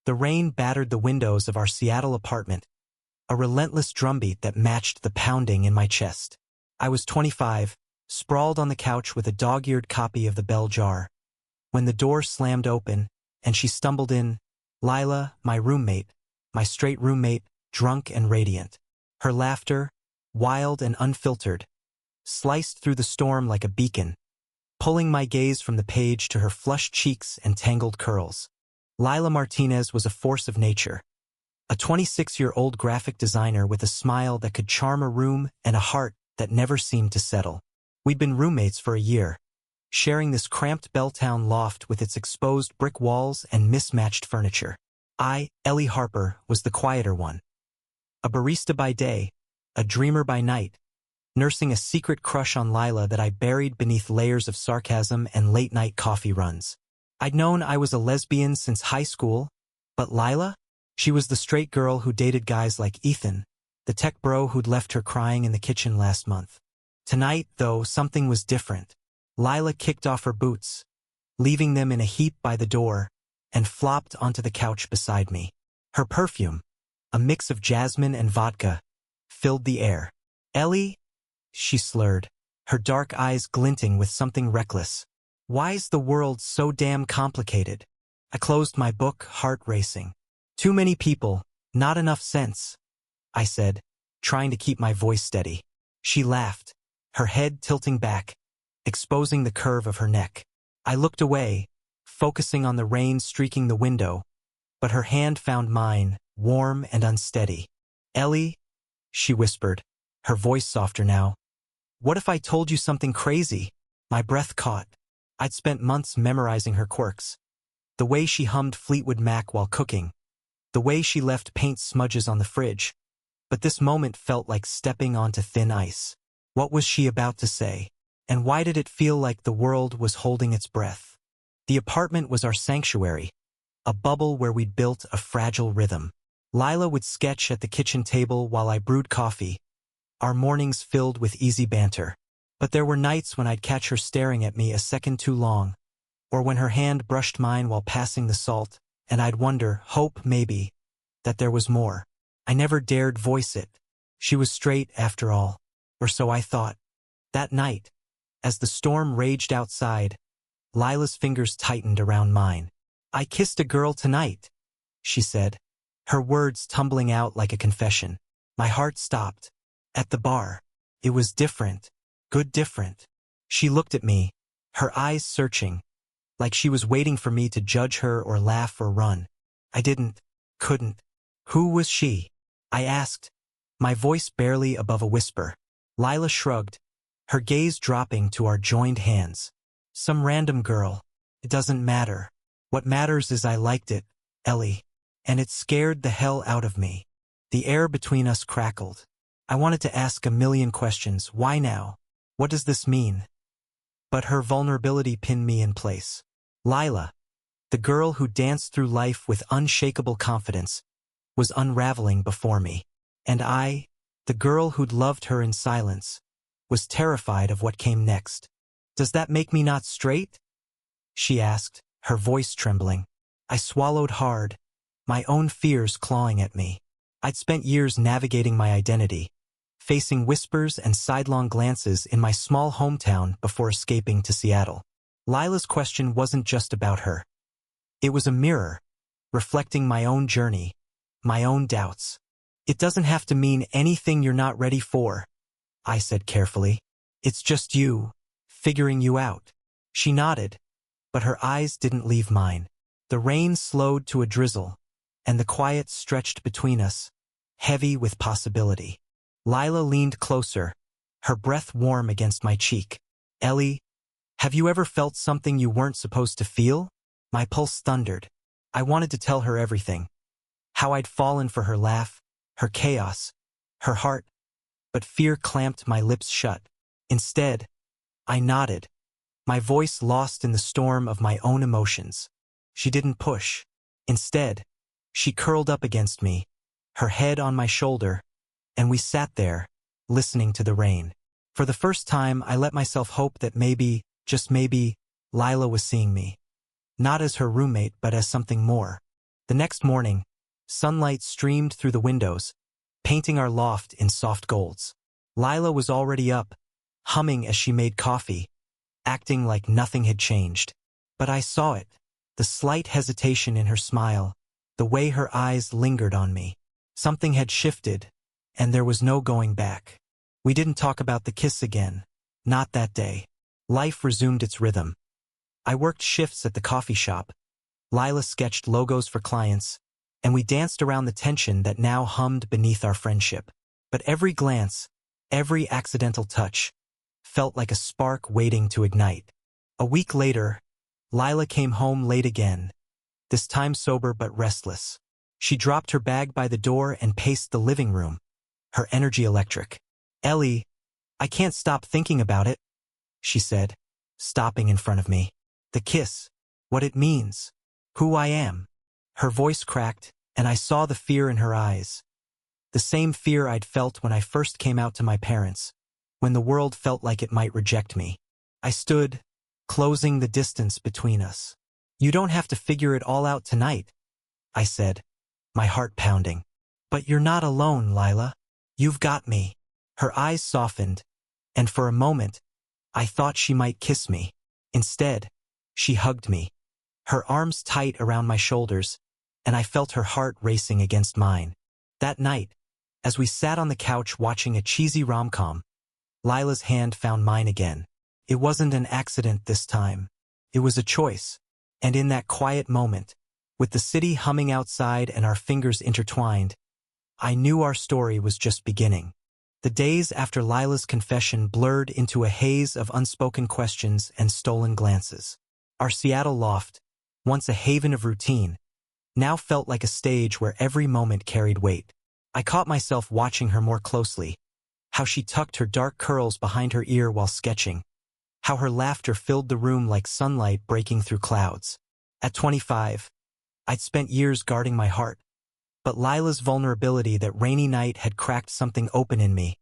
The rain battered the windows of our Seattle apartment, a relentless drumbeat that matched the pounding in my chest. I was 25, sprawled on the couch with a dog-eared copy of the Bell Jar, when the door slammed open, and she stumbled in, Lila, my roommate, my straight roommate, drunk and radiant. Her laughter, wild and unfiltered, sliced through the storm like a beacon, pulling my gaze from the page to her flushed cheeks and tangled curls. Lila Martinez was a force of nature, a 26-year-old graphic designer with a smile that could charm a room and a heart that never seemed to settle. We'd been roommates for a year, sharing this cramped Belltown loft with its exposed brick walls and mismatched furniture. I, Ellie Harper, was the quieter one. A barista by day, a dreamer by night, nursing a secret crush on Lila that I buried beneath layers of sarcasm and late-night coffee runs. I'd known I was a lesbian since high school, but Lila? She was the straight girl who dated guys like Ethan, the tech bro who'd left her crying in the kitchen last month. Tonight, though, something was different. Lila kicked off her boots, leaving them in a heap by the door, and flopped onto the couch beside me. Her perfume, a mix of jasmine and vodka, filled the air. "Ellie?" she slurred, her dark eyes glinting with something reckless. "Why's the world so damn complicated?" I closed my book, heart racing. "Too many people, not enough sense," I said, trying to keep my voice steady. She laughed, her head tilting back, exposing the curve of her neck. I looked away, focusing on the rain streaking the window, but her hand found mine, warm and unsteady. "Ellie," she whispered, her voice softer now. "What if I told you something crazy?" My breath caught. I'd spent months memorizing her quirks. The way she hummed Fleetwood Mac while cooking. The way she left paint smudges on the fridge. But this moment felt like stepping onto thin ice. What was she about to say? And why did it feel like the world was holding its breath? The apartment was our sanctuary, a bubble where we'd built a fragile rhythm. Lila would sketch at the kitchen table while I brewed coffee, our mornings filled with easy banter. But there were nights when I'd catch her staring at me a second too long, or when her hand brushed mine while passing the salt, and I'd wonder, hope maybe, that there was more. I never dared voice it. She was straight after all, or so I thought. That night, as the storm raged outside, Lila's fingers tightened around mine. "I kissed a girl tonight," she said, her words tumbling out like a confession. My heart stopped. At the bar. It was different. Good different. She looked at me, her eyes searching, like she was waiting for me to judge her or laugh or run. I couldn't. "Who was she?" I asked, my voice barely above a whisper. Lila shrugged, her gaze dropping to our joined hands. "Some random girl. It doesn't matter. What matters is I liked it, Ellie." And it scared the hell out of me. The air between us crackled. I wanted to ask a million questions. Why now? What does this mean? But her vulnerability pinned me in place. Lila, the girl who danced through life with unshakable confidence, was unraveling before me. And I, the girl who'd loved her in silence, was terrified of what came next. "Does that make me not straight?" she asked, her voice trembling. I swallowed hard, my own fears clawing at me. I'd spent years navigating my identity, facing whispers and sidelong glances in my small hometown before escaping to Seattle. Lila's question wasn't just about her. It was a mirror, reflecting my own journey, my own doubts. "It doesn't have to mean anything you're not ready for," I said carefully. "It's just you, figuring you out." She nodded, but her eyes didn't leave mine. The rain slowed to a drizzle, and the quiet stretched between us, heavy with possibility. Lila leaned closer, her breath warm against my cheek. "Ellie, have you ever felt something you weren't supposed to feel?" My pulse thundered. I wanted to tell her everything. How I'd fallen for her laugh, her chaos, her heart, but fear clamped my lips shut. Instead, I nodded, my voice lost in the storm of my own emotions. She didn't push. Instead, she curled up against me, her head on my shoulder, and we sat there, listening to the rain. For the first time, I let myself hope that maybe, just maybe, Lila was seeing me. Not as her roommate, but as something more. The next morning, sunlight streamed through the windows, painting our loft in soft golds. Lila was already up, humming as she made coffee, acting like nothing had changed. But I saw it, the slight hesitation in her smile, the way her eyes lingered on me. Something had shifted, and there was no going back. We didn't talk about the kiss again. Not that day. Life resumed its rhythm. I worked shifts at the coffee shop. Lila sketched logos for clients, and we danced around the tension that now hummed beneath our friendship. But every glance, every accidental touch, felt like a spark waiting to ignite. A week later, Lila came home late again, this time sober but restless. She dropped her bag by the door and paced the living room, her energy electric. "Ellie, I can't stop thinking about it," she said, stopping in front of me. "The kiss, what it means, who I am." Her voice cracked, and I saw the fear in her eyes. The same fear I'd felt when I first came out to my parents, when the world felt like it might reject me. I stood, closing the distance between us. "You don't have to figure it all out tonight," I said, my heart pounding. "But you're not alone, Lila. You've got me." Her eyes softened, and for a moment, I thought she might kiss me. Instead, she hugged me, her arms tight around my shoulders, and I felt her heart racing against mine. That night, as we sat on the couch watching a cheesy rom-com, Lila's hand found mine again. It wasn't an accident this time. It was a choice. And in that quiet moment, with the city humming outside and our fingers intertwined, I knew our story was just beginning. The days after Lila's confession blurred into a haze of unspoken questions and stolen glances. Our Seattle loft, once a haven of routine, now felt like a stage where every moment carried weight. I caught myself watching her more closely, how she tucked her dark curls behind her ear while sketching, how her laughter filled the room like sunlight breaking through clouds. At 25, I'd spent years guarding my heart, but Lila's vulnerability that rainy night had cracked something open in me,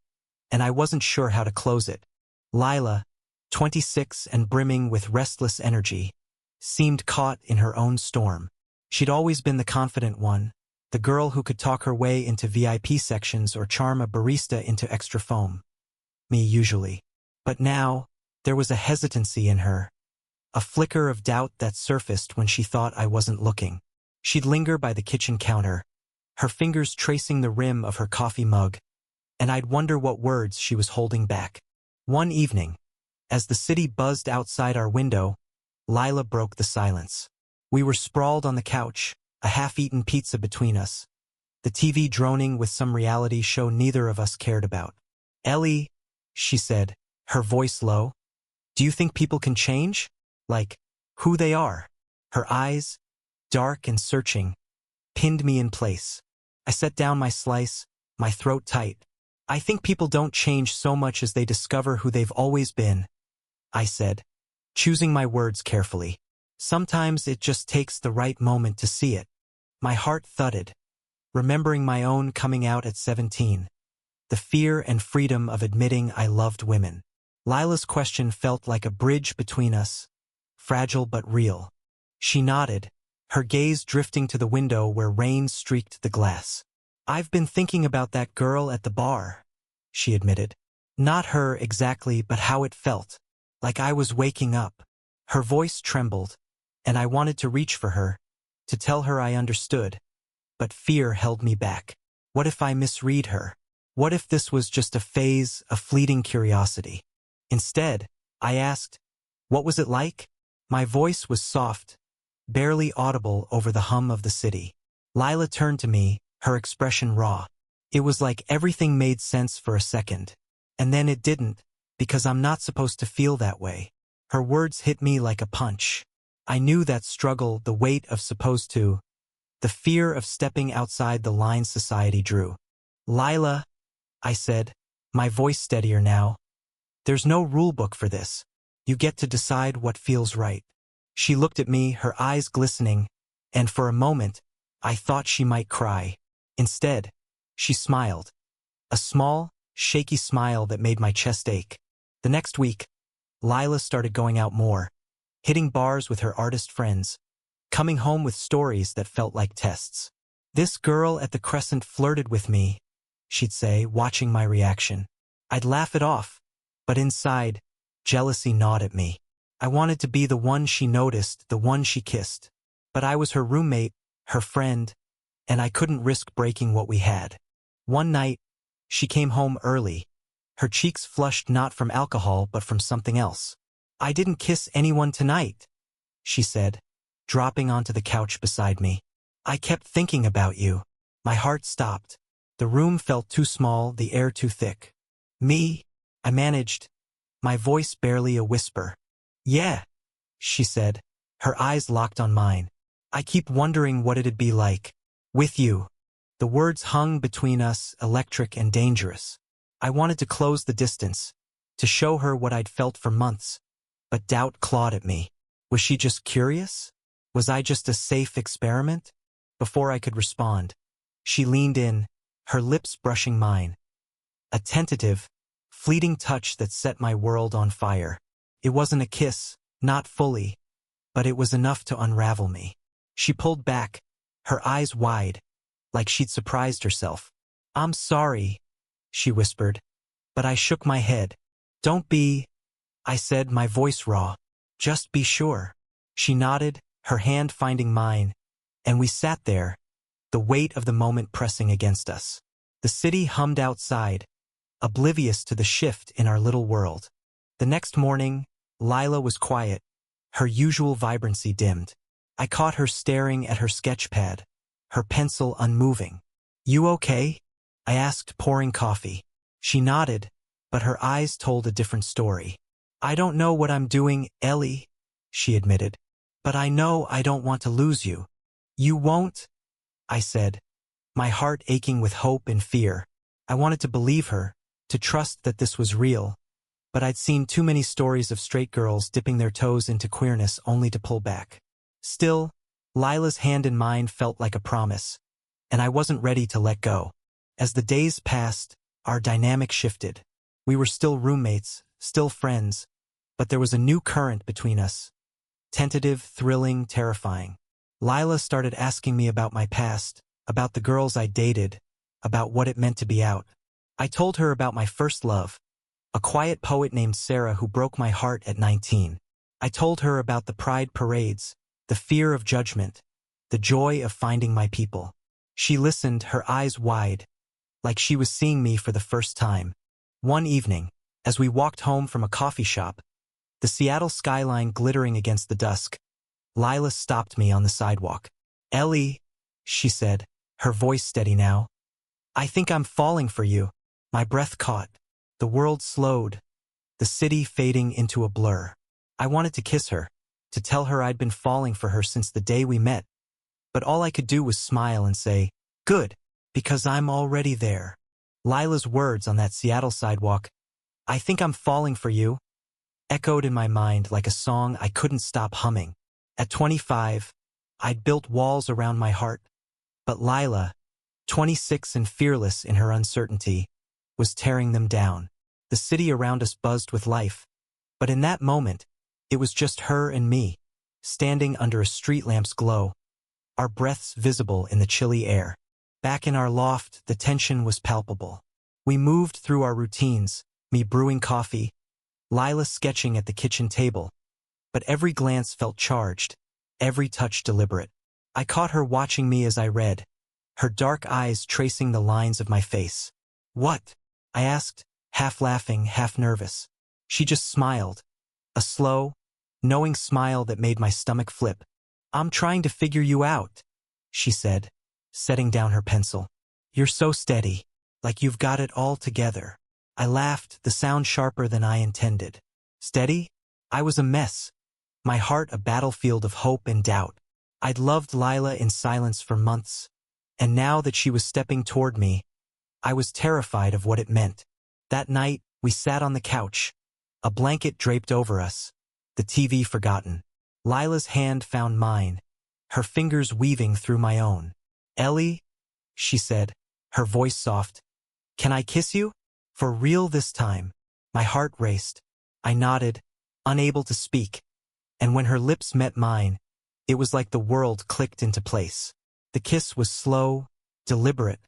and I wasn't sure how to close it. Lila, 26 and brimming with restless energy, seemed caught in her own storm. She'd always been the confident one, the girl who could talk her way into VIP sections or charm a barista into extra foam. Me, usually. But now, there was a hesitancy in her, a flicker of doubt that surfaced when she thought I wasn't looking. She'd linger by the kitchen counter, her fingers tracing the rim of her coffee mug, and I'd wonder what words she was holding back. One evening, as the city buzzed outside our window, Lila broke the silence. We were sprawled on the couch, a half-eaten pizza between us, the TV droning with some reality show neither of us cared about. "Ellie," she said, her voice low, "do you think people can change? Like, who they are?" Her eyes, dark and searching, pinned me in place. I set down my slice, my throat tight. "I think people don't change so much as they discover who they've always been," I said, choosing my words carefully. "Sometimes it just takes the right moment to see it." My heart thudded, remembering my own coming out at 17, the fear and freedom of admitting I loved women. Lila's question felt like a bridge between us, fragile but real. She nodded, her gaze drifting to the window where rain streaked the glass. "I've been thinking about that girl at the bar," she admitted. "Not her exactly, but how it felt, like I was waking up." Her voice trembled, and I wanted to reach for her, to tell her I understood, but fear held me back. What if I misread her? What if this was just a phase, a fleeting curiosity? Instead, I asked, "What was it like?" My voice was soft, barely audible over the hum of the city. Lila turned to me, her expression raw. It was like everything made sense for a second, and then it didn't, because I'm not supposed to feel that way. Her words hit me like a punch. I knew that struggle, the weight of supposed to, the fear of stepping outside the lines society drew. "Lila," I said, my voice steadier now, "there's no rule book for this. You get to decide what feels right." She looked at me, her eyes glistening, and for a moment, I thought she might cry. Instead, she smiled. A small, shaky smile that made my chest ache. The next week, Lila started going out more, hitting bars with her artist friends, coming home with stories that felt like tests. "This girl at the Crescent flirted with me," she'd say, watching my reaction. I'd laugh it off, but inside, jealousy gnawed at me. I wanted to be the one she noticed, the one she kissed. But I was her roommate, her friend, and I couldn't risk breaking what we had. One night, she came home early, her cheeks flushed not from alcohol but from something else. "I didn't kiss anyone tonight," she said, dropping onto the couch beside me. "I kept thinking about you." My heart stopped. The room felt too small, the air too thick. "Me?" I managed, my voice barely a whisper. "Yeah," she said, her eyes locked on mine. "I keep wondering what it'd be like with you." The words hung between us, electric and dangerous. I wanted to close the distance, to show her what I'd felt for months, but doubt clawed at me. Was she just curious? Was I just a safe experiment? Before I could respond, she leaned in, her lips brushing mine. A tentative, fleeting touch that set my world on fire. It wasn't a kiss, not fully, but it was enough to unravel me. She pulled back, her eyes wide, like she'd surprised herself. "I'm sorry," she whispered, but I shook my head. "Don't be," I said, my voice raw. "Just be sure." She nodded, her hand finding mine, and we sat there, the weight of the moment pressing against us. The city hummed outside, oblivious to the shift in our little world. The next morning, Lila was quiet, her usual vibrancy dimmed. I caught her staring at her sketchpad, her pencil unmoving. "You okay?" I asked, pouring coffee. She nodded, but her eyes told a different story. "I don't know what I'm doing, Ellie," she admitted, "but I know I don't want to lose you." "You won't," I said, my heart aching with hope and fear. I wanted to believe her, to trust that this was real, but I'd seen too many stories of straight girls dipping their toes into queerness only to pull back. Still, Lila's hand in mine felt like a promise, and I wasn't ready to let go. As the days passed, our dynamic shifted. We were still roommates, still friends, but there was a new current between us. Tentative, thrilling, terrifying. Lila started asking me about my past, about the girls I dated, about what it meant to be out. I told her about my first love, a quiet poet named Sarah who broke my heart at 19. I told her about the pride parades, the fear of judgment, the joy of finding my people. She listened, her eyes wide, like she was seeing me for the first time. One evening, as we walked home from a coffee shop, the Seattle skyline glittering against the dusk, Lila stopped me on the sidewalk. "Ellie," she said, her voice steady now, "I think I'm falling for you." My breath caught. The world slowed, the city fading into a blur. I wanted to kiss her, to tell her I'd been falling for her since the day we met, but all I could do was smile and say, "Good, because I'm already there." Lila's words on that Seattle sidewalk, "I think I'm falling for you," echoed in my mind like a song I couldn't stop humming. At 25, I'd built walls around my heart, but Lila, 26 and fearless in her uncertainty, was tearing them down. The city around us buzzed with life, but in that moment, it was just her and me, standing under a street lamp's glow, our breaths visible in the chilly air. Back in our loft, the tension was palpable. We moved through our routines, me brewing coffee, Lila sketching at the kitchen table, but every glance felt charged, every touch deliberate. I caught her watching me as I read, her dark eyes tracing the lines of my face. "What?" I asked, half laughing, half nervous. She just smiled, a slow, knowing smile that made my stomach flip. "I'm trying to figure you out," she said, setting down her pencil. "You're so steady, like you've got it all together." I laughed, the sound sharper than I intended. Steady? I was a mess, my heart a battlefield of hope and doubt. I'd loved Lila in silence for months, and now that she was stepping toward me, I was terrified of what it meant. That night, we sat on the couch, a blanket draped over us, the TV forgotten. Lila's hand found mine, her fingers weaving through my own. "Ellie," she said, her voice soft, "can I kiss you? For real this time?" My heart raced. I nodded, unable to speak, and when her lips met mine, It was like the world clicked into place. The kiss was slow, deliberate,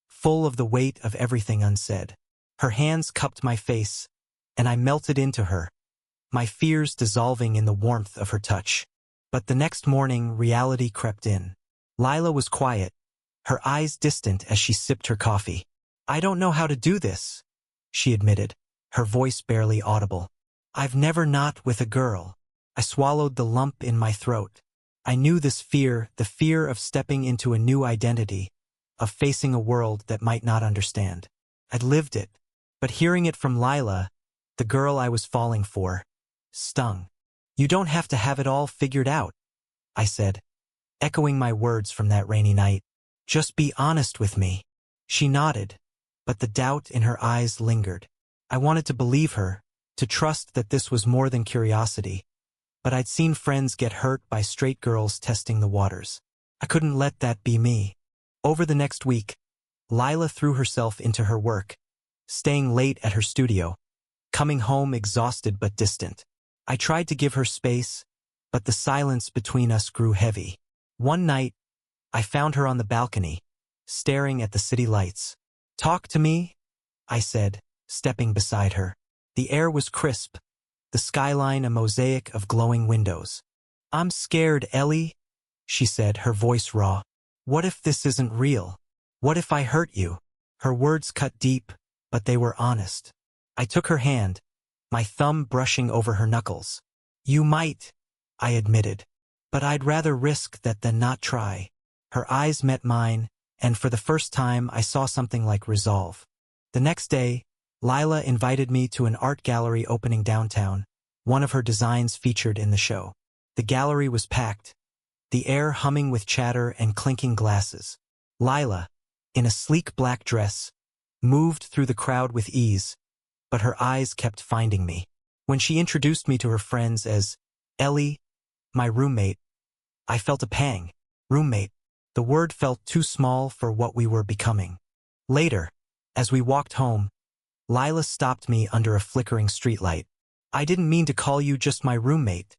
full of the weight of everything unsaid. Her hands cupped my face, and I melted into her, my fears dissolving in the warmth of her touch. But the next morning, reality crept in. Lila was quiet, her eyes distant as she sipped her coffee. "I don't know how to do this," she admitted, her voice barely audible. "I've never not with a girl." I swallowed the lump in my throat. I knew this fear, the fear of stepping into a new identity, of facing a world that might not understand. I'd lived it, but hearing it from Lila, the girl I was falling for, stung. "You don't have to have it all figured out," I said, echoing my words from that rainy night. "Just be honest with me." She nodded, but the doubt in her eyes lingered. I wanted to believe her, to trust that this was more than curiosity, but I'd seen friends get hurt by straight girls testing the waters. I couldn't let that be me. Over the next week, Lila threw herself into her work, staying late at her studio, coming home exhausted but distant. I tried to give her space, but the silence between us grew heavy. One night, I found her on the balcony, staring at the city lights. "Talk to me," I said, stepping beside her. The air was crisp, the skyline a mosaic of glowing windows. "I'm scared, Ellie," she said, her voice raw. "What if this isn't real? What if I hurt you?" Her words cut deep, but they were honest. I took her hand, my thumb brushing over her knuckles. "You might," I admitted, "but I'd rather risk that than not try." Her eyes met mine, and for the first time I saw something like resolve. The next day, Lila invited me to an art gallery opening downtown, one of her designs featured in the show. The gallery was packed, the air humming with chatter and clinking glasses. Lila, in a sleek black dress, moved through the crowd with ease, but her eyes kept finding me. When she introduced me to her friends as Ellie, my roommate, I felt a pang. Roommate. The word felt too small for what we were becoming. Later, as we walked home, Lila stopped me under a flickering streetlight. "I didn't mean to call you just my roommate,"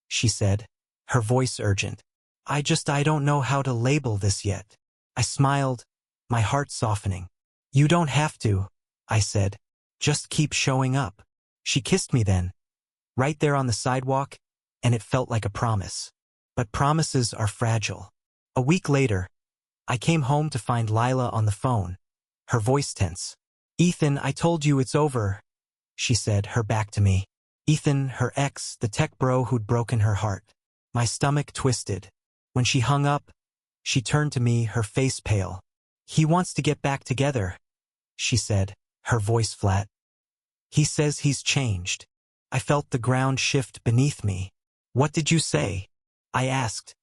she said, her voice urgent. I don't know how to label this yet." I smiled, my heart softening. "You don't have to," I said. "Just keep showing up." She kissed me then, right there on the sidewalk, and it felt like a promise. But promises are fragile. A week later, I came home to find Lila on the phone, her voice tense. "Ethan, I told you it's over," she said, her back to me. Ethan, her ex, the tech bro who'd broken her heart. My stomach twisted. When she hung up, she turned to me, her face pale. "He wants to get back together," she said, her voice flat. "He says he's changed." I felt the ground shift beneath me. "What did you say?" I asked,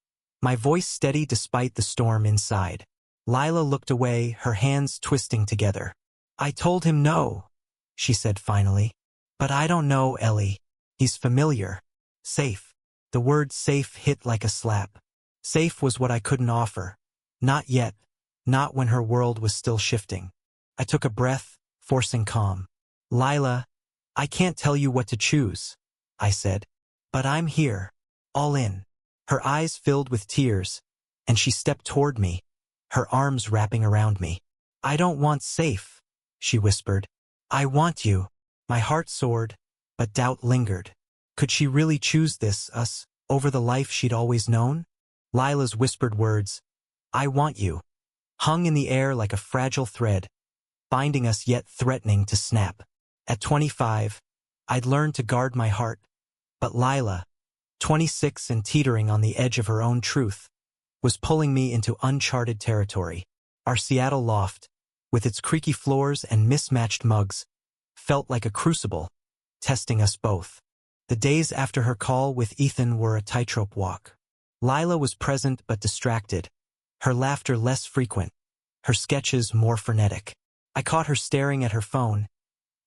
my voice steady despite the storm inside. Lila looked away, her hands twisting together. "I told him no," she said finally. "But I don't know, Ellie. He's familiar. Safe." The word safe hit like a slap. Safe was what I couldn't offer. Not yet, not when her world was still shifting. I took a breath, forcing calm. "Lila, I can't tell you what to choose," I said. "But I'm here, all in." Her eyes filled with tears, and she stepped toward me, her arms wrapping around me. "I don't want safe," she whispered. "I want you." My heart soared, but doubt lingered. Could she really choose this, us, over the life she'd always known? Lila's whispered words, "I want you," hung in the air like a fragile thread, binding us yet threatening to snap. At 25, I'd learned to guard my heart, but Lila, 26 and teetering on the edge of her own truth, was pulling me into uncharted territory. Our Seattle loft, with its creaky floors and mismatched mugs, felt like a crucible, testing us both. The days after her call with Ethan were a tightrope walk. Lila was present but distracted, her laughter less frequent, her sketches more frenetic. I caught her staring at her phone,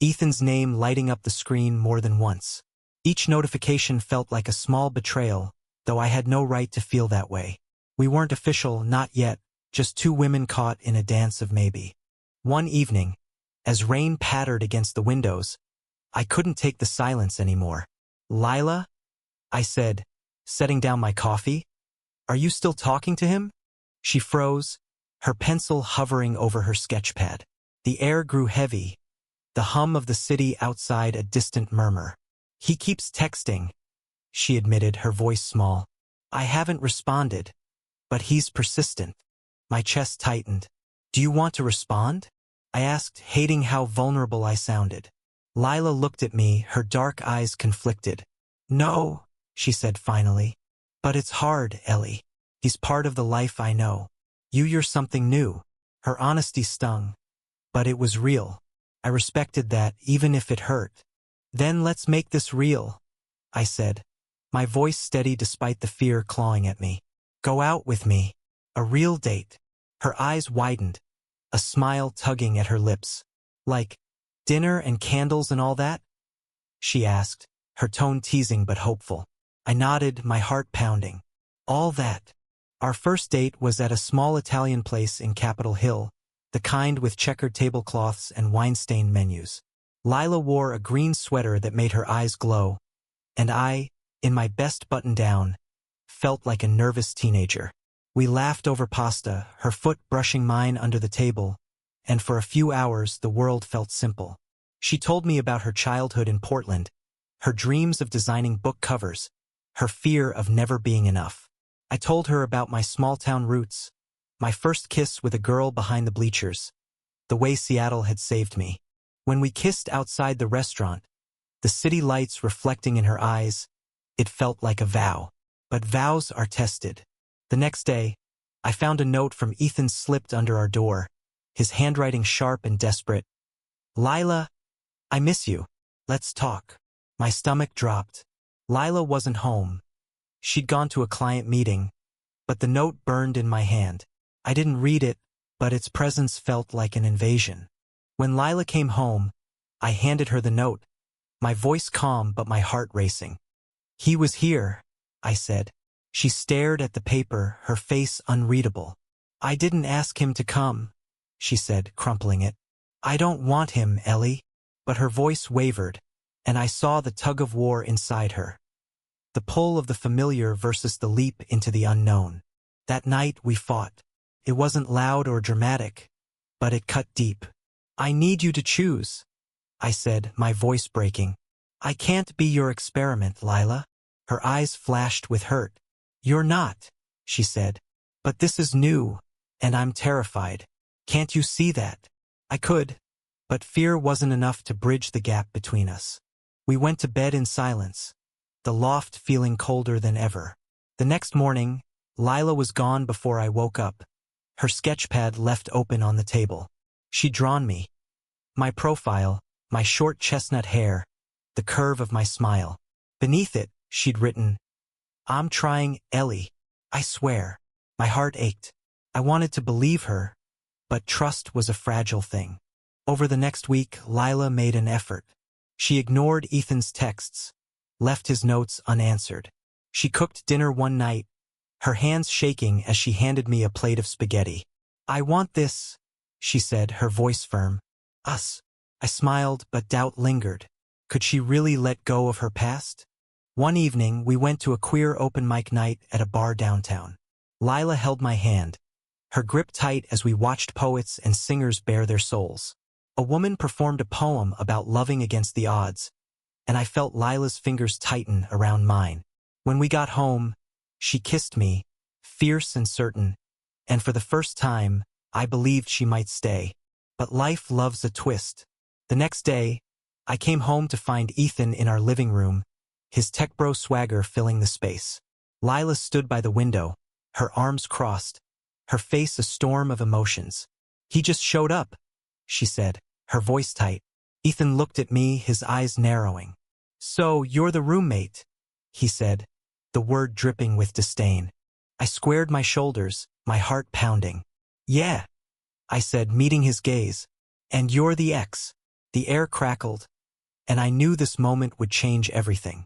Ethan's name lighting up the screen more than once. Each notification felt like a small betrayal, though I had no right to feel that way. We weren't official, not yet, just two women caught in a dance of maybe. One evening, as rain pattered against the windows, I couldn't take the silence anymore. "Lila?" I said, setting down my coffee. Are you still talking to him? She froze, her pencil hovering over her sketchpad. The air grew heavy, the hum of the city outside a distant murmur. He keeps texting, she admitted, her voice small. I haven't responded, but he's persistent. My chest tightened. Do you want to respond? I asked, hating how vulnerable I sounded. Lila looked at me, her dark eyes conflicted. No, she said finally. But it's hard, Ellie. He's part of the life I know. You're something new. Her honesty stung. But it was real. I respected that, even if it hurt. Then let's make this real, I said, my voice steady despite the fear clawing at me. Go out with me. A real date. Her eyes widened, a smile tugging at her lips. Like, dinner and candles and all that? She asked, her tone teasing but hopeful. I nodded, my heart pounding. All that. Our first date was at a small Italian place in Capitol Hill, the kind with checkered tablecloths and wine-stained menus. Lila wore a green sweater that made her eyes glow, and I, in my best button-down, felt like a nervous teenager. We laughed over pasta, her foot brushing mine under the table, and for a few hours the world felt simple. She told me about her childhood in Portland, her dreams of designing book covers, her fear of never being enough. I told her about my small-town roots, my first kiss with a girl behind the bleachers, the way Seattle had saved me. When we kissed outside the restaurant, the city lights reflecting in her eyes, it felt like a vow. But vows are tested. The next day, I found a note from Ethan slipped under our door, his handwriting sharp and desperate. Lila, I miss you. Let's talk. My stomach dropped. Lila wasn't home. She'd gone to a client meeting, but the note burned in my hand. I didn't read it, but its presence felt like an invasion. When Lila came home, I handed her the note, my voice calm but my heart racing. He was here, I said. She stared at the paper, her face unreadable. I didn't ask him to come, she said, crumpling it. I don't want him, Ellie. But her voice wavered, and I saw the tug-of-war inside her. The pull of the familiar versus the leap into the unknown. That night we fought. It wasn't loud or dramatic, but it cut deep. I need you to choose, I said, my voice breaking. I can't be your experiment, Lila. Her eyes flashed with hurt. You're not, she said. But this is new, and I'm terrified. Can't you see that? I could, but fear wasn't enough to bridge the gap between us. We went to bed in silence, the loft feeling colder than ever. The next morning, Lila was gone before I woke up, her sketchpad left open on the table. She'd drawn me. My profile, my short chestnut hair, the curve of my smile. Beneath it, she'd written, I'm trying, Ellie. I swear. My heart ached. I wanted to believe her, but trust was a fragile thing. Over the next week, Lila made an effort. She ignored Ethan's texts, left his notes unanswered. She cooked dinner one night, her hands shaking as she handed me a plate of spaghetti. I want this, she said, her voice firm. Us. I smiled, but doubt lingered. Could she really let go of her past? One evening, we went to a queer open mic night at a bar downtown. Lila held my hand, her grip tight as we watched poets and singers bare their souls. A woman performed a poem about loving against the odds, and I felt Lila's fingers tighten around mine. When we got home, she kissed me, fierce and certain, and for the first time, I believed she might stay. But life loves a twist. The next day, I came home to find Ethan in our living room, his tech bro swagger filling the space. Lila stood by the window, her arms crossed, her face a storm of emotions. He just showed up, she said, her voice tight. Ethan looked at me, his eyes narrowing. So, you're the roommate, he said, the word dripping with disdain. I squared my shoulders, my heart pounding. Yeah, I said, meeting his gaze. And you're the ex. The air crackled, and I knew this moment would change everything.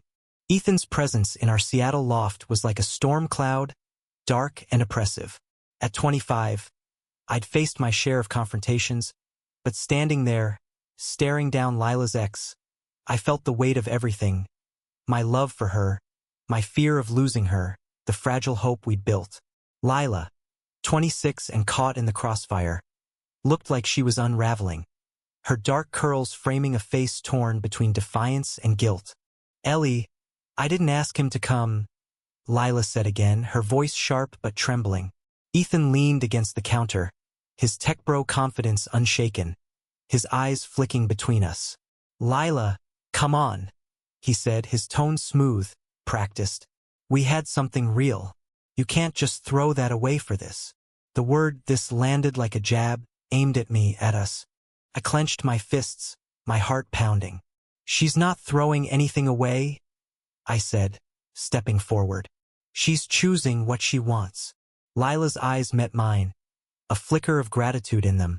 Ethan's presence in our Seattle loft was like a storm cloud, dark and oppressive. At 25, I'd faced my share of confrontations, but standing there, staring down Lila's ex, I felt the weight of everything. My love for her, my fear of losing her, the fragile hope we'd built. Lila, 26 and caught in the crossfire, looked like she was unraveling, her dark curls framing a face torn between defiance and guilt. Ellie, I didn't ask him to come, Lila said again, her voice sharp but trembling. Ethan leaned against the counter, his tech bro confidence unshaken, his eyes flicking between us. Lila, come on, he said, his tone smooth, practiced. We had something real. You can't just throw that away for this. The word "this" landed like a jab, aimed at me, at us. I clenched my fists, my heart pounding. She's not throwing anything away, I said, stepping forward. She's choosing what she wants. Lila's eyes met mine, a flicker of gratitude in them.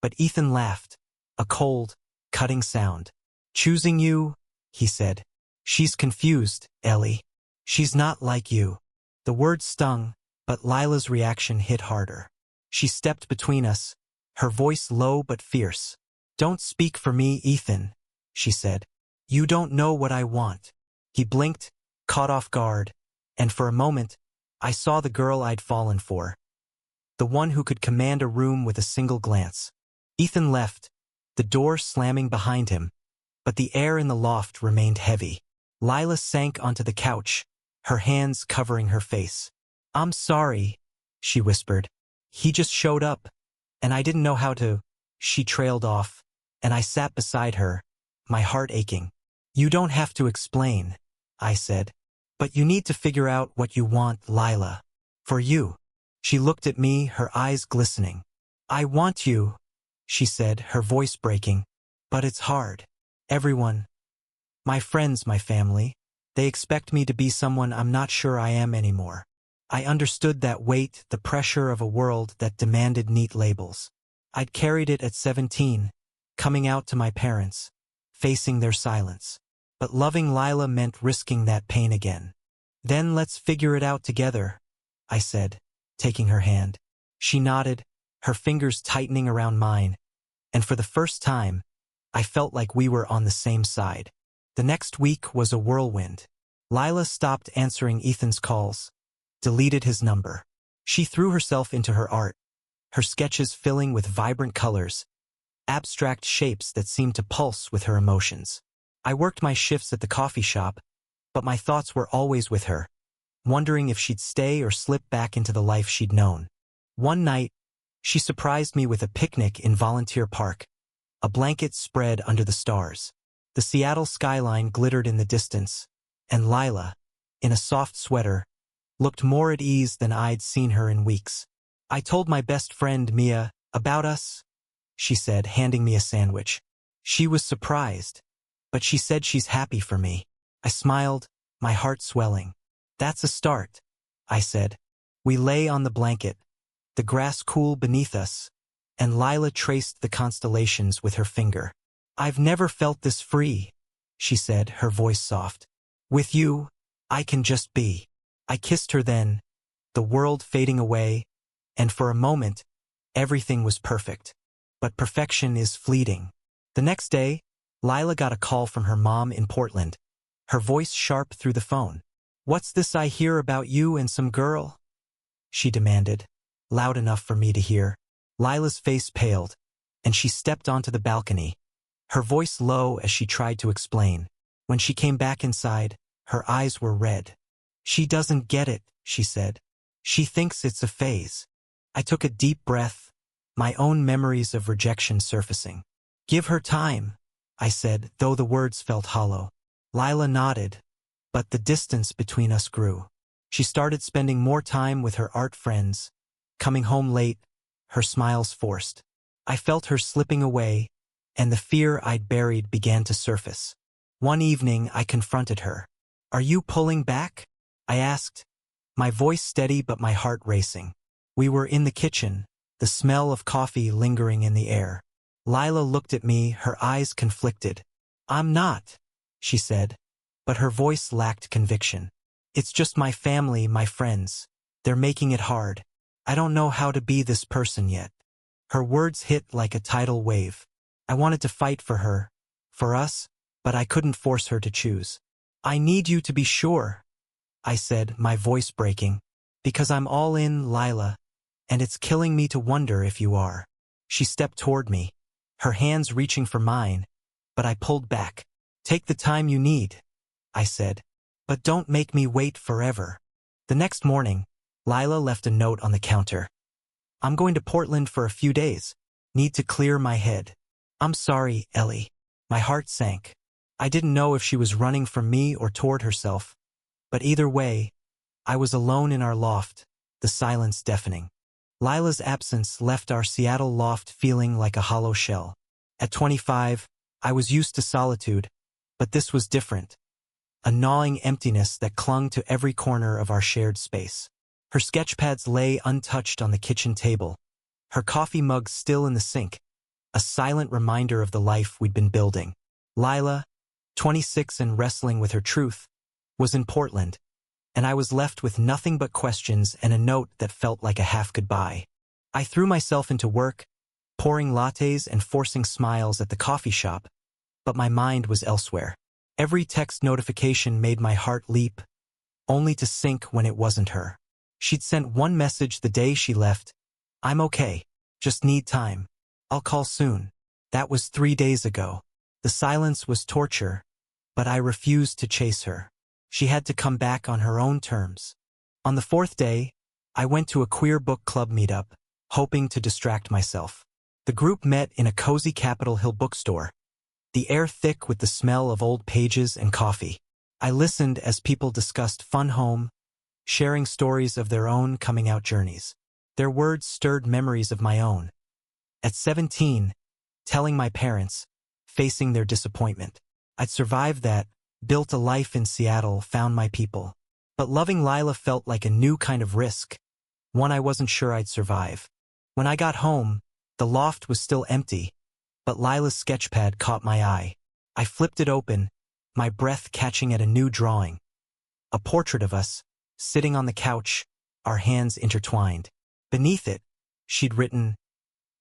But Ethan laughed, a cold, cutting sound. Choosing you, he said. She's confused, Ellie. She's not like you. The word stung, but Lila's reaction hit harder. She stepped between us, her voice low but fierce. Don't speak for me, Ethan, she said. You don't know what I want. He blinked, caught off guard, and for a moment, I saw the girl I'd fallen for. The one who could command a room with a single glance. Ethan left, the door slamming behind him, but the air in the loft remained heavy. Lila sank onto the couch, her hands covering her face. I'm sorry, she whispered. He just showed up, and I didn't know how to. She trailed off, and I sat beside her, my heart aching. You don't have to explain, I said. But you need to figure out what you want, Lila. For you. She looked at me, her eyes glistening. I want you, she said, her voice breaking. But it's hard. Everyone. My friends, my family. They expect me to be someone I'm not sure I am anymore. I understood that weight, the pressure of a world that demanded neat labels. I'd carried it at 17, coming out to my parents, facing their silence. But loving Lila meant risking that pain again. Then let's figure it out together, I said, taking her hand. She nodded, her fingers tightening around mine, and for the first time, I felt like we were on the same side. The next week was a whirlwind. Lila stopped answering Ethan's calls, deleted his number. She threw herself into her art, her sketches filling with vibrant colors, abstract shapes that seemed to pulse with her emotions. I worked my shifts at the coffee shop, but my thoughts were always with her, wondering if she'd stay or slip back into the life she'd known. One night, she surprised me with a picnic in Volunteer Park, a blanket spread under the stars. The Seattle skyline glittered in the distance, and Lila, in a soft sweater, looked more at ease than I'd seen her in weeks. I told my best friend, Mia, about us, she said, handing me a sandwich. She was surprised, but she said she's happy for me. I smiled, my heart swelling. That's a start, I said. We lay on the blanket, the grass cool beneath us, and Lila traced the constellations with her finger. I've never felt this free, she said, her voice soft. With you, I can just be. I kissed her then, the world fading away, and for a moment, everything was perfect. But perfection is fleeting. The next day, Lila got a call from her mom in Portland, her voice sharp through the phone. What's this I hear about you and some girl? She demanded, loud enough for me to hear. Lila's face paled, and she stepped onto the balcony, her voice low as she tried to explain. When she came back inside, her eyes were red. She doesn't get it, she said. She thinks it's a phase. I took a deep breath, my own memories of rejection surfacing. Give her time, I said, though the words felt hollow. Lila nodded, but the distance between us grew. She started spending more time with her art friends, coming home late, her smiles forced. I felt her slipping away, and the fear I'd buried began to surface. One evening, I confronted her. Are you pulling back? I asked, my voice steady but my heart racing. We were in the kitchen, the smell of coffee lingering in the air. Lila looked at me, her eyes conflicted. I'm not, she said, but her voice lacked conviction. It's just my family, my friends. They're making it hard. I don't know how to be this person yet. Her words hit like a tidal wave. I wanted to fight for her, for us, but I couldn't force her to choose. I need you to be sure, I said, my voice breaking. Because I'm all in, Lila, and it's killing me to wonder if you are. She stepped toward me, her hands reaching for mine, but I pulled back. Take the time you need, I said, but don't make me wait forever. The next morning, Lila left a note on the counter. I'm going to Portland for a few days. Need to clear my head. I'm sorry, Ellie. My heart sank. I didn't know if she was running from me or toward herself. But either way, I was alone in our loft, the silence deafening. Lila's absence left our Seattle loft feeling like a hollow shell. At 25, I was used to solitude, but this was different. A gnawing emptiness that clung to every corner of our shared space. Her sketchpads lay untouched on the kitchen table, her coffee mug still in the sink, a silent reminder of the life we'd been building. Lila, 26 and wrestling with her truth, was in Portland, and I was left with nothing but questions and a note that felt like a half-goodbye. I threw myself into work, pouring lattes and forcing smiles at the coffee shop, but my mind was elsewhere. Every text notification made my heart leap, only to sink when it wasn't her. She'd sent one message the day she left. I'm okay, just need time. I'll call soon. That was 3 days ago. The silence was torture, but I refused to chase her. She had to come back on her own terms. On the 4th day, I went to a queer book club meetup, hoping to distract myself. The group met in a cozy Capitol Hill bookstore, the air thick with the smell of old pages and coffee. I listened as people discussed fun home, sharing stories of their own coming-out journeys. Their words stirred memories of my own. At 17, telling my parents, facing their disappointment. I'd survived that, built a life in Seattle, found my people. But loving Lila felt like a new kind of risk, one I wasn't sure I'd survive. When I got home, the loft was still empty, but Lila's sketchpad caught my eye. I flipped it open, my breath catching at a new drawing. A portrait of us, sitting on the couch, our hands intertwined. Beneath it, she'd written,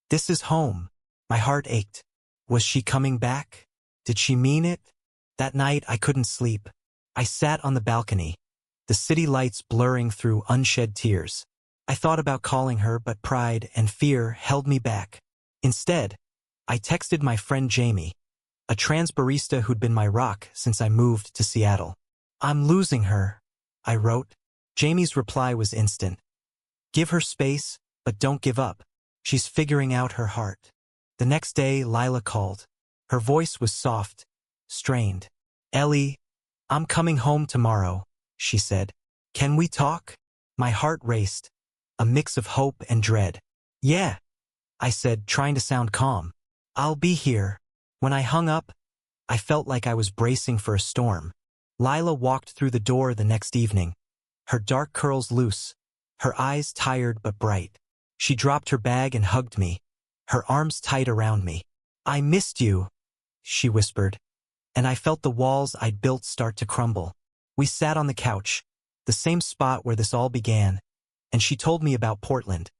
"This is home." My heart ached. Was she coming back? Did she mean it? That night I couldn't sleep. I sat on the balcony, the city lights blurring through unshed tears. I thought about calling her, but pride and fear held me back. Instead, I texted my friend Jamie, a trans barista who'd been my rock since I moved to Seattle. I'm losing her, I wrote. Jamie's reply was instant. Give her space, but don't give up. She's figuring out her heart. The next day, Lila called. Her voice was soft, strained. Ellie, I'm coming home tomorrow, she said. Can we talk? My heart raced, a mix of hope and dread. Yeah, I said, trying to sound calm. I'll be here. When I hung up, I felt like I was bracing for a storm. Lila walked through the door the next evening, her dark curls loose, her eyes tired but bright. She dropped her bag and hugged me, her arms tight around me. I missed you, she whispered, and I felt the walls I'd built start to crumble. We sat on the couch, the same spot where this all began, and she told me about Portland.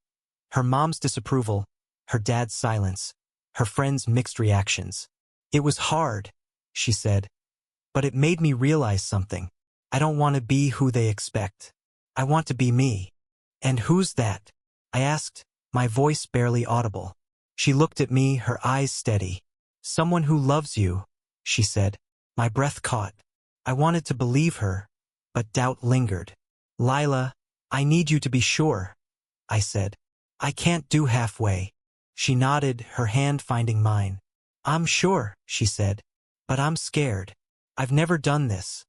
Her mom's disapproval, her dad's silence, her friends' mixed reactions. It was hard, she said, but it made me realize something. I don't want to be who they expect. I want to be me. And who's that? I asked, my voice barely audible. She looked at me, her eyes steady. Someone who loves you, she said. My breath caught. I wanted to believe her, but doubt lingered. Lila, I need you to be sure, I said. I can't do halfway. She nodded, her hand finding mine. I'm sure, she said, but I'm scared. I've never done this.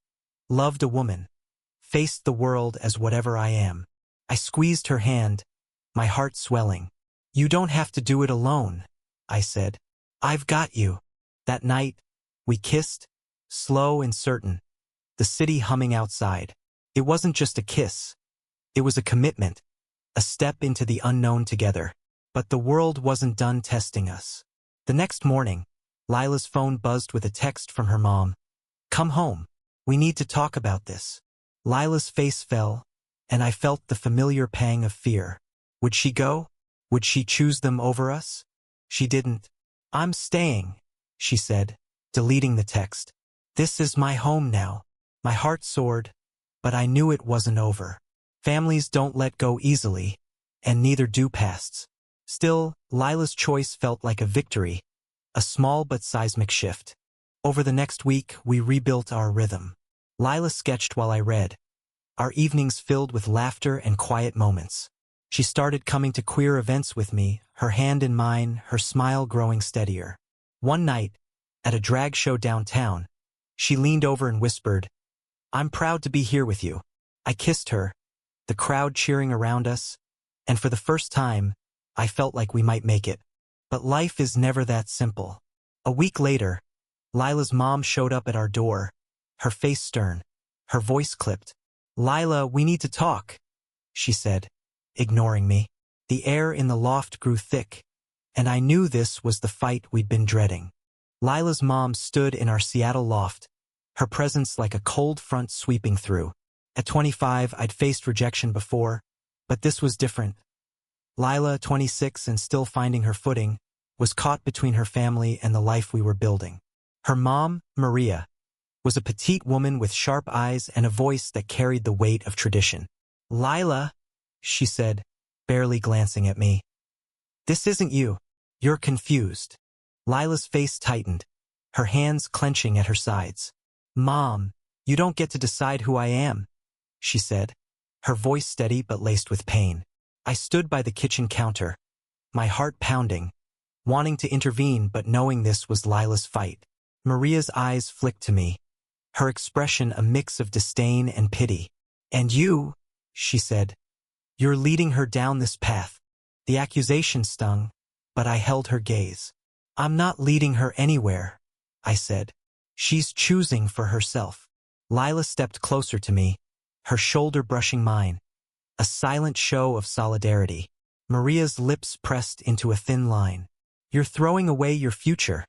Loved a woman. Faced the world as whatever I am. I squeezed her hand, my heart swelling. You don't have to do it alone, I said. I've got you. That night, we kissed, slow and certain, the city humming outside. It wasn't just a kiss. It was a commitment, a step into the unknown together. But the world wasn't done testing us. The next morning, Lila's phone buzzed with a text from her mom. Come home. We need to talk about this. Lila's face fell, and I felt the familiar pang of fear. Would she go? Would she choose them over us? She didn't. I'm staying, she said, deleting the text. This is my home now. My heart soared, But I knew it wasn't over. Families don't let go easily, and neither do pasts. Still, Lila's choice felt like a victory, a small but seismic shift. Over the next week, we rebuilt our rhythm. Lila sketched while I read, our evenings filled with laughter and quiet moments. She started coming to queer events with me, her hand in mine, her smile growing steadier. One night, at a drag show downtown, she leaned over and whispered, "I'm proud to be here with you." I kissed her, the crowd cheering around us, and for the first time, I felt like we might make it. But life is never that simple. A week later, Lila's mom showed up at our door, her face stern, her voice clipped. "Lila, we need to talk," she said, ignoring me. The air in the loft grew thick, and I knew this was the fight we'd been dreading. Lila's mom stood in our Seattle loft, her presence like a cold front sweeping through. At 25, I'd faced rejection before, but this was different. Lila, 26 and still finding her footing, was caught between her family and the life we were building. Her mom, Maria, was a petite woman with sharp eyes and a voice that carried the weight of tradition. "Lila," she said, barely glancing at me. "This isn't you. You're confused." Lila's face tightened, her hands clenching at her sides. "Mom, you don't get to decide who I am," she said, her voice steady but laced with pain. I stood by the kitchen counter, my heart pounding, wanting to intervene but knowing this was Lila's fight. Maria's eyes flicked to me, her expression a mix of disdain and pity. "And you," she said, "you're leading her down this path." The accusation stung, but I held her gaze. "I'm not leading her anywhere," I said. "She's choosing for herself." Lila stepped closer to me, her shoulder brushing mine, a silent show of solidarity. Maria's lips pressed into a thin line. "You're throwing away your future,"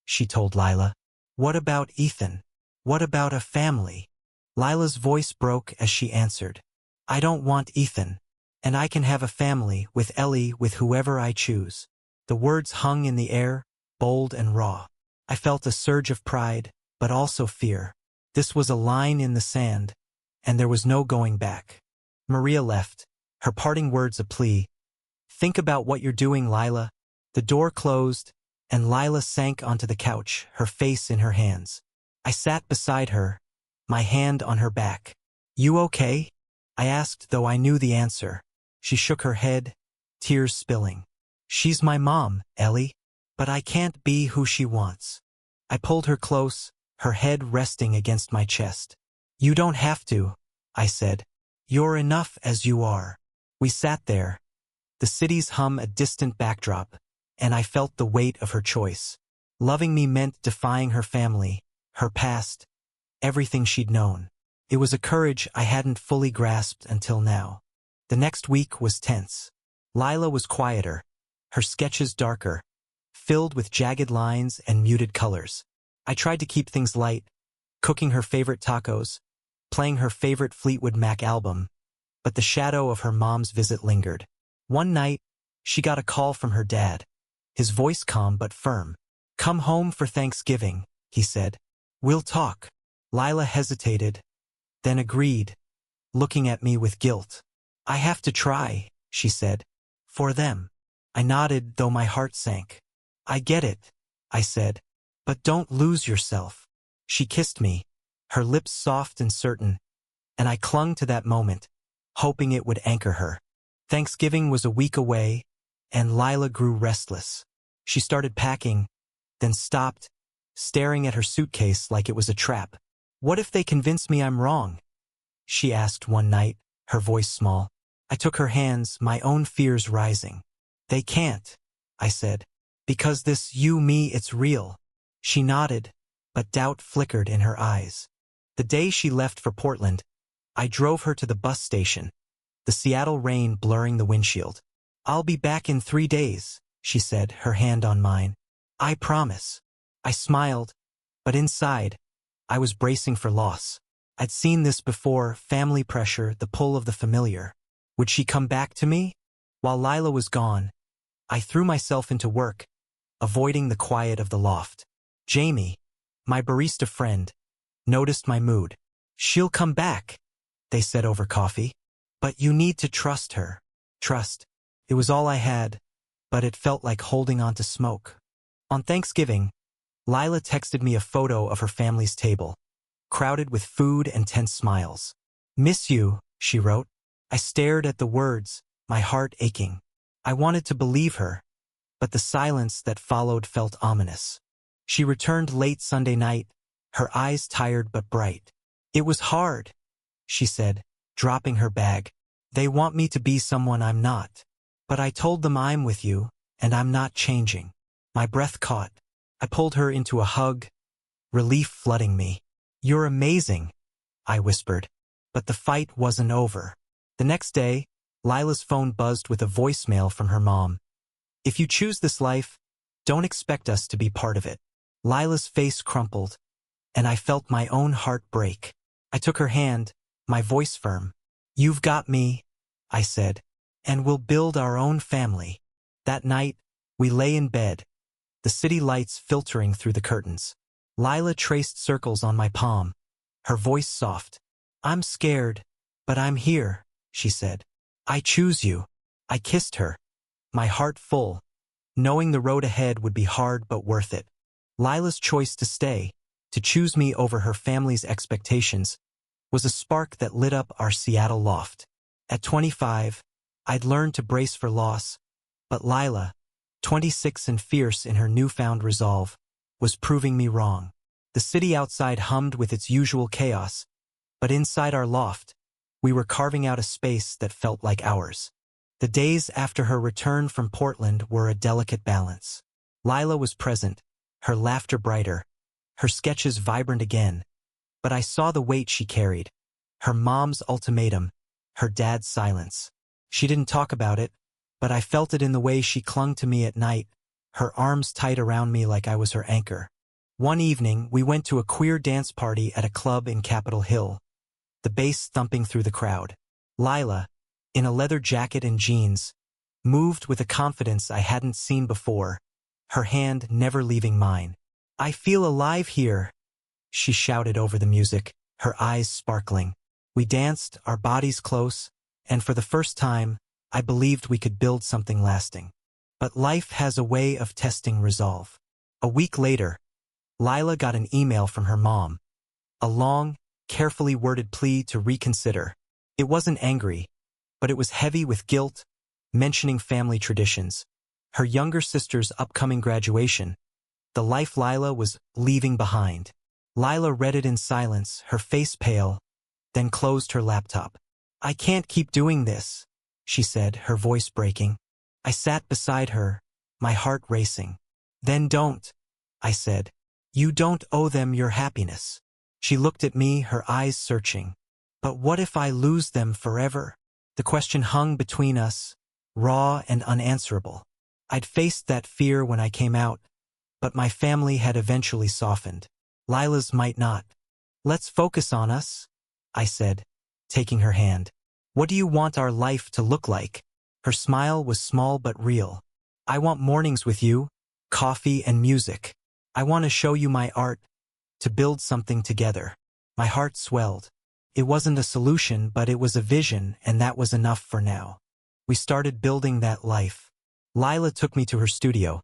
she told Lila. "What about Ethan? What about a family?" Lila's voice broke as she answered, "I don't want Ethan, and I can have a family with Ellie, with whoever I choose." The words hung in the air, bold and raw. I felt a surge of pride, but also fear. This was a line in the sand, and there was no going back. Maria left, her parting words a plea. "Think about what you're doing, Lila." The door closed, and Lila sank onto the couch, her face in her hands. I sat beside her, my hand on her back. "You okay?" I asked, though I knew the answer. She shook her head, tears spilling. "She's my mom, Ellie, but I can't be who she wants." I pulled her close, her head resting against my chest. "You don't have to," I said. "You're enough as you are." We sat there, the city's hum a distant backdrop, and I felt the weight of her choice. Loving me meant defying her family, her past, everything she'd known. It was a courage I hadn't fully grasped until now. The next week was tense. Lila was quieter, her sketches darker, filled with jagged lines and muted colors. I tried to keep things light, cooking her favorite tacos, playing her favorite Fleetwood Mac album, but the shadow of her mom's visit lingered. One night, she got a call from her dad, his voice calm but firm. "Come home for Thanksgiving," he said. "We'll talk." Lila hesitated, then agreed, looking at me with guilt. "I have to try," she said. "For them." I nodded, though my heart sank. "I get it," I said, "but don't lose yourself." She kissed me, her lips soft and certain, and I clung to that moment, hoping it would anchor her. Thanksgiving was a week away, and Lila grew restless. She started packing, then stopped, staring at her suitcase like it was a trap. "What if they convince me I'm wrong?" she asked one night, her voice small. I took her hands, my own fears rising. "They can't," I said, "because this you, me, it's real." She nodded, but doubt flickered in her eyes. The day she left for Portland, I drove her to the bus station, the Seattle rain blurring the windshield. "I'll be back in 3 days," she said, her hand on mine. "I promise." I smiled, but inside, I was bracing for loss. I'd seen this before, family pressure, the pull of the familiar. Would she come back to me? While Lila was gone, I threw myself into work, avoiding the quiet of the loft. Jamie, my barista friend, noticed my mood. "She'll come back," they said over coffee. But you need to trust her. Trust. It was all I had, but it felt like holding on to smoke. On Thanksgiving, Lila texted me a photo of her family's table, crowded with food and tense smiles. "Miss you," she wrote. I stared at the words, my heart aching. I wanted to believe her, but the silence that followed felt ominous. She returned late Sunday night, her eyes tired but bright. "It was hard," she said, dropping her bag. "They want me to be someone I'm not. But I told them I'm with you, and I'm not changing." My breath caught. I pulled her into a hug, relief flooding me. "You're amazing," I whispered. But the fight wasn't over. The next day, Lila's phone buzzed with a voicemail from her mom. "If you choose this life, don't expect us to be part of it." Lila's face crumpled, and I felt my own heart break. I took her hand, my voice firm. "You've got me," I said, "and we'll build our own family." That night, we lay in bed, the city lights filtering through the curtains. Lila traced circles on my palm, her voice soft. "I'm scared, but I'm here," she said. "I choose you." I kissed her, my heart full, knowing the road ahead would be hard but worth it. Lila's choice to stay, to choose me over her family's expectations, was a spark that lit up our Seattle loft. At 25, I'd learned to brace for loss, but Lila, 26 and fierce in her newfound resolve, was proving me wrong. The city outside hummed with its usual chaos, but inside our loft, we were carving out a space that felt like ours. The days after her return from Portland were a delicate balance. Lila was present, her laughter brighter, her sketches vibrant again, but I saw the weight she carried, her mom's ultimatum, her dad's silence. She didn't talk about it, but I felt it in the way she clung to me at night, her arms tight around me like I was her anchor. One evening, we went to a queer dance party at a club in Capitol Hill, the bass thumping through the crowd. Lila, in a leather jacket and jeans, moved with a confidence I hadn't seen before, her hand never leaving mine. "I feel alive here," she shouted over the music, her eyes sparkling. We danced, our bodies close, and for the first time, I believed we could build something lasting. But life has a way of testing resolve. A week later, Lila got an email from her mom, a long, carefully worded plea to reconsider. It wasn't angry, but it was heavy with guilt, mentioning family traditions, her younger sister's upcoming graduation, the life Lila was leaving behind. Lila read it in silence, her face pale, then closed her laptop. "I can't keep doing this," she said, her voice breaking. I sat beside her, my heart racing. "Then don't," I said. "You don't owe them your happiness." She looked at me, her eyes searching. "But what if I lose them forever?" The question hung between us, raw and unanswerable. I'd faced that fear when I came out, but my family had eventually softened. Lila's might not. "Let's focus on us," I said, taking her hand. "What do you want our life to look like?" Her smile was small but real. "I want mornings with you, coffee and music. I want to show you my art, to build something together." My heart swelled. It wasn't a solution, but it was a vision, and that was enough for now. We started building that life. Lila took me to her studio,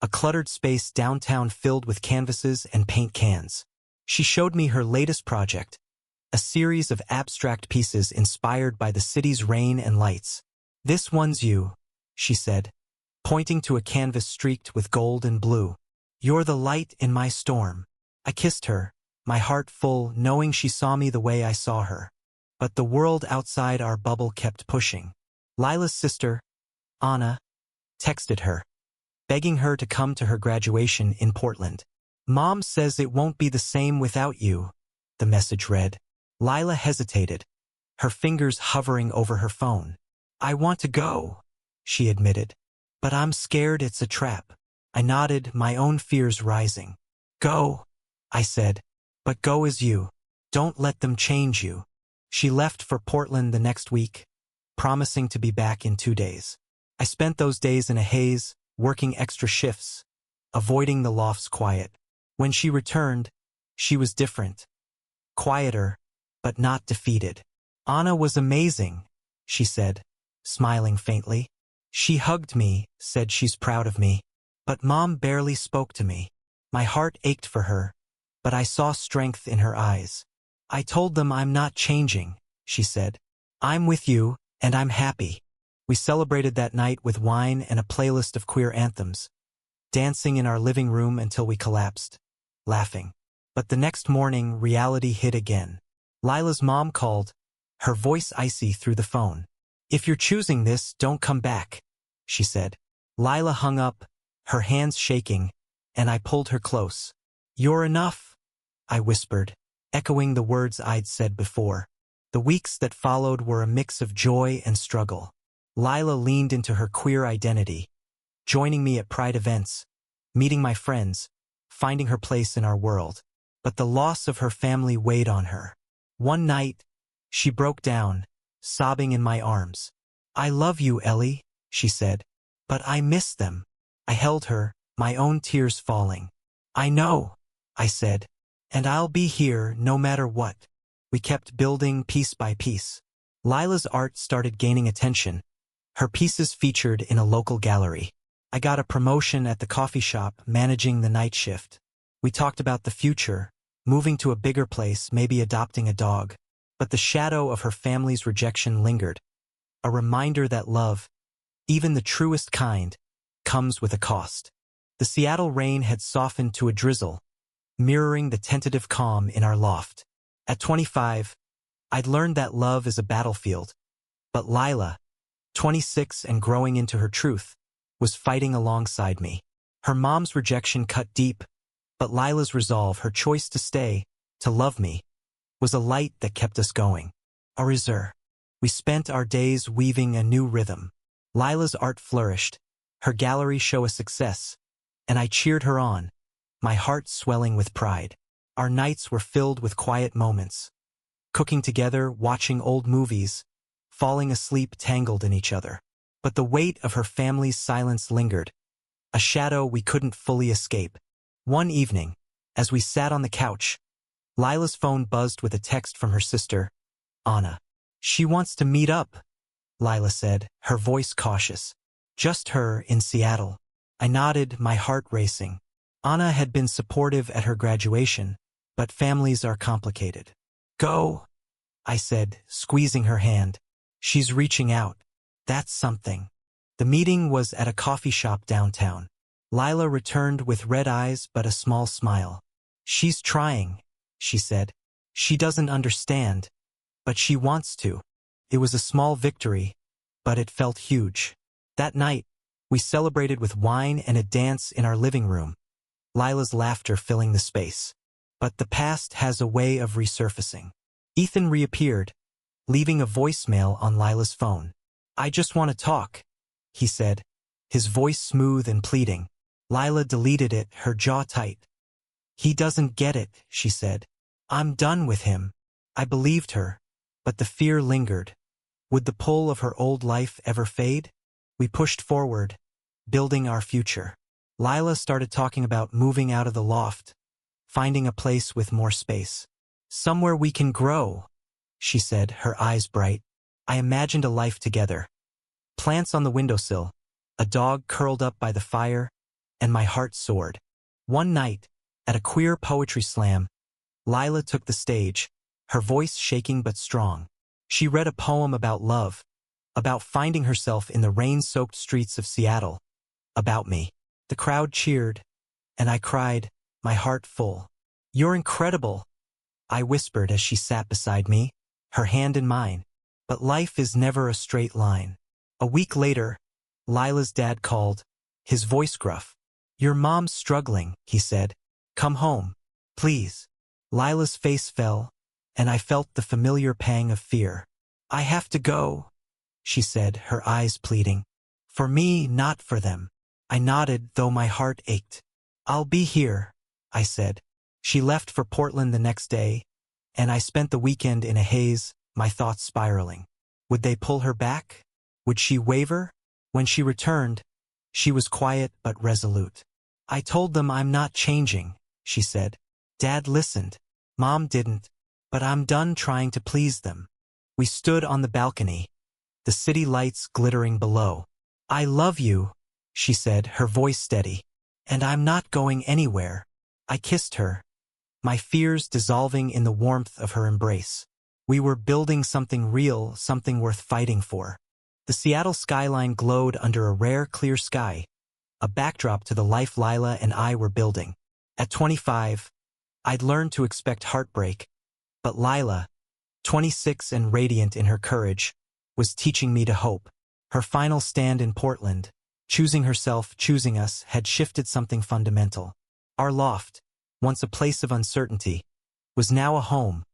a cluttered space downtown filled with canvases and paint cans. She showed me her latest project, a series of abstract pieces inspired by the city's rain and lights. "This one's you," she said, pointing to a canvas streaked with gold and blue. "You're the light in my storm." I kissed her, my heart full, knowing she saw me the way I saw her. But the world outside our bubble kept pushing. Lila's sister, Anna, texted her, begging her to come to her graduation in Portland. "Mom says it won't be the same without you," the message read. Lila hesitated, her fingers hovering over her phone. "I want to go," she admitted, "but I'm scared it's a trap." I nodded, my own fears rising. "Go," I said, "but go as you. Don't let them change you." She left for Portland the next week, promising to be back in 2 days. I spent those days in a haze, working extra shifts, avoiding the loft's quiet. When she returned, she was different. Quieter, but not defeated. Anna was amazing, she said, smiling faintly. She hugged me, said she's proud of me. But Mom barely spoke to me. My heart ached for her, but I saw strength in her eyes. I told them I'm not changing, she said. I'm with you, and I'm happy. We celebrated that night with wine and a playlist of queer anthems, dancing in our living room until we collapsed, laughing. But the next morning, reality hit again. Lila's mom called, her voice icy through the phone. If you're choosing this, don't come back, she said. Lila hung up, her hands shaking, and I pulled her close. You're enough, I whispered, echoing the words I'd said before. The weeks that followed were a mix of joy and struggle. Lila leaned into her queer identity, joining me at pride events, meeting my friends, finding her place in our world. But the loss of her family weighed on her. One night, she broke down, sobbing in my arms. I love you, Ellie, she said, but I miss them. I held her, my own tears falling. I know, I said, and I'll be here no matter what. We kept building piece by piece. Lila's art started gaining attention. Her pieces featured in a local gallery. I got a promotion at the coffee shop, managing the night shift. We talked about the future, moving to a bigger place, maybe adopting a dog. But the shadow of her family's rejection lingered, a reminder that love, even the truest kind, comes with a cost. The Seattle rain had softened to a drizzle, mirroring the tentative calm in our loft. At 25, I'd learned that love is a battlefield. But Lila, 26 and growing into her truth, was fighting alongside me. Her mom's rejection cut deep, but Lila's resolve, her choice to stay, to love me, was a light that kept us going. A reserve. We spent our days weaving a new rhythm. Lila's art flourished, her gallery show a success, and I cheered her on, my heart swelling with pride. Our nights were filled with quiet moments, cooking together, watching old movies, falling asleep tangled in each other. But the weight of her family's silence lingered, a shadow we couldn't fully escape. One evening, as we sat on the couch, Lila's phone buzzed with a text from her sister, Anna. She wants to meet up, Lila said, her voice cautious. Just her in Seattle. I nodded, my heart racing. Anna had been supportive at her graduation, but families are complicated. Go, I said, squeezing her hand. She's reaching out. That's something. The meeting was at a coffee shop downtown. Lila returned with red eyes but a small smile. She's trying, she said. She doesn't understand, but she wants to. It was a small victory, but it felt huge. That night, we celebrated with wine and a dance in our living room, Lila's laughter filling the space. But the past has a way of resurfacing. Ethan reappeared, leaving a voicemail on Lila's phone. I just want to talk, he said, his voice smooth and pleading. Lila deleted it, her jaw tight. He doesn't get it, she said. I'm done with him. I believed her, but the fear lingered. Would the pull of her old life ever fade? We pushed forward, building our future. Lila started talking about moving out of the loft, finding a place with more space. Somewhere we can grow, she said, her eyes bright. I imagined a life together. Plants on the windowsill, a dog curled up by the fire, and my heart soared. One night, at a queer poetry slam, Lila took the stage, her voice shaking but strong. She read a poem about love, about finding herself in the rain-soaked streets of Seattle, about me. The crowd cheered, and I cried, my heart full. You're incredible, I whispered as she sat beside me, her hand in mine. But life is never a straight line. A week later, Lila's dad called, his voice gruff. Your mom's struggling, he said. Come home, please. Lila's face fell, and I felt the familiar pang of fear. I have to go, she said, her eyes pleading. For me, not for them. I nodded, though my heart ached. I'll be here, I said. She left for Portland the next day, and I spent the weekend in a haze, my thoughts spiraling. Would they pull her back? Would she waver? When she returned, she was quiet but resolute. I told them I'm not changing, she said. Dad listened. Mom didn't, but I'm done trying to please them. We stood on the balcony, the city lights glittering below. "I love you," she said, her voice steady. "And I'm not going anywhere." I kissed her, my fears dissolving in the warmth of her embrace. We were building something real, something worth fighting for. The Seattle skyline glowed under a rare, clear sky, a backdrop to the life Lila and I were building. At 25, I'd learned to expect heartbreak, but Lila, 26 and radiant in her courage, was teaching me to hope. Her final stand in Portland, choosing herself, choosing us, had shifted something fundamental. Our loft, once a place of uncertainty, was now a home,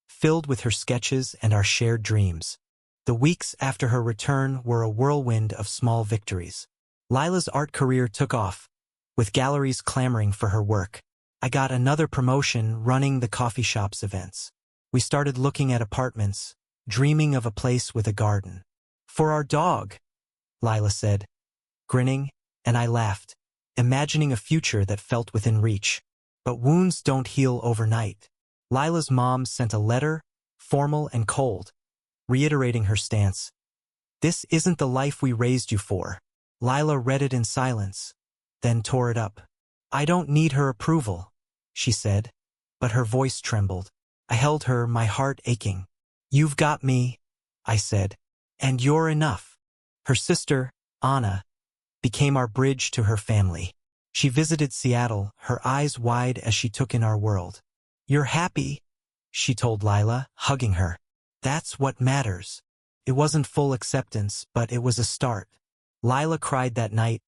filled with her sketches and our shared dreams. The weeks after her return were a whirlwind of small victories. Lila's art career took off, with galleries clamoring for her work. I got another promotion running the coffee shop's events. We started looking at apartments, dreaming of a place with a garden. "For our dog," Lila said, grinning, and I laughed, imagining a future that felt within reach. But wounds don't heal overnight. Lila's mom sent a letter, formal and cold, reiterating her stance. "This isn't the life we raised you for." Lila read it in silence, then tore it up. "I don't need her approval," she said, but her voice trembled. I held her, my heart aching. "You've got me," I said, "and you're enough." Her sister, Anna, became our bridge to her family. She visited Seattle, her eyes wide as she took in our world. "You're happy," she told Lila, hugging her. "That's what matters." It wasn't full acceptance, but it was a start. Lila cried that night,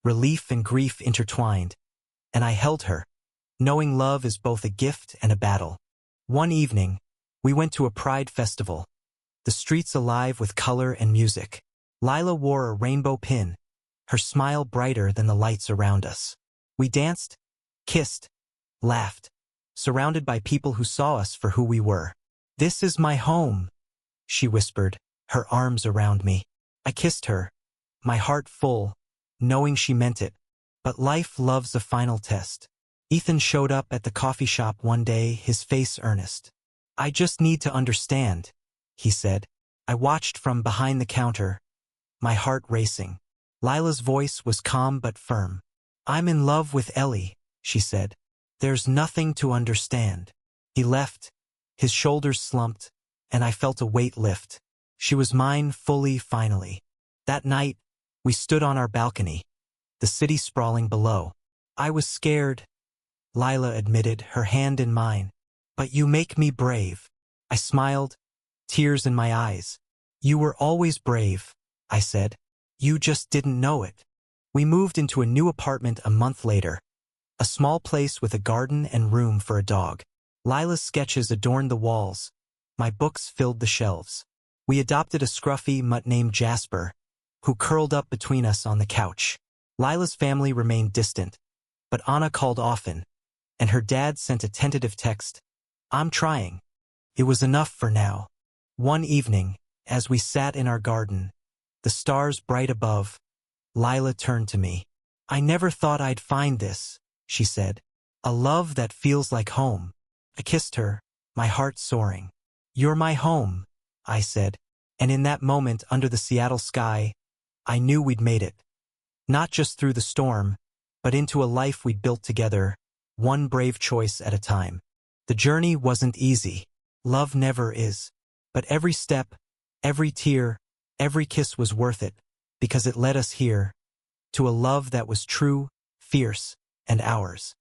relief and grief intertwined, and I held her, knowing love is both a gift and a battle. One evening, we went to a pride festival, the streets alive with color and music. Lila wore a rainbow pin, her smile brighter than the lights around us. We danced, kissed, laughed, surrounded by people who saw us for who we were. "This is my home," she whispered, her arms around me. I kissed her, my heart full, knowing she meant it. But life loves a final test. Ethan showed up at the coffee shop one day, his face earnest. "I just need to understand," he said. I watched from behind the counter, my heart racing. Lila's voice was calm but firm. "I'm in love with Ellie," she said. "There's nothing to understand." He left, his shoulders slumped, and I felt a weight lift. She was mine fully, finally. That night, we stood on our balcony, the city sprawling below. "I was scared," Lila admitted, her hand in mine. "But you make me brave." I smiled, tears in my eyes. "You were always brave," I said. "You just didn't know it." We moved into a new apartment a month later, a small place with a garden and room for a dog. Lila's sketches adorned the walls, my books filled the shelves. We adopted a scruffy mutt named Jasper, who curled up between us on the couch. Lila's family remained distant, but Anna called often, and her dad sent a tentative text. "I'm trying." It was enough for now. One evening, as we sat in our garden, the stars bright above, Lila turned to me. "I never thought I'd find this," she said. "A love that feels like home." I kissed her, my heart soaring. "You're my home," I said, and in that moment under the Seattle sky, I knew we'd made it. Not just through the storm, but into a life we'd built together, one brave choice at a time. The journey wasn't easy. Love never is. But every step, every tear, every kiss was worth it, because it led us here, to a love that was true, fierce, and ours.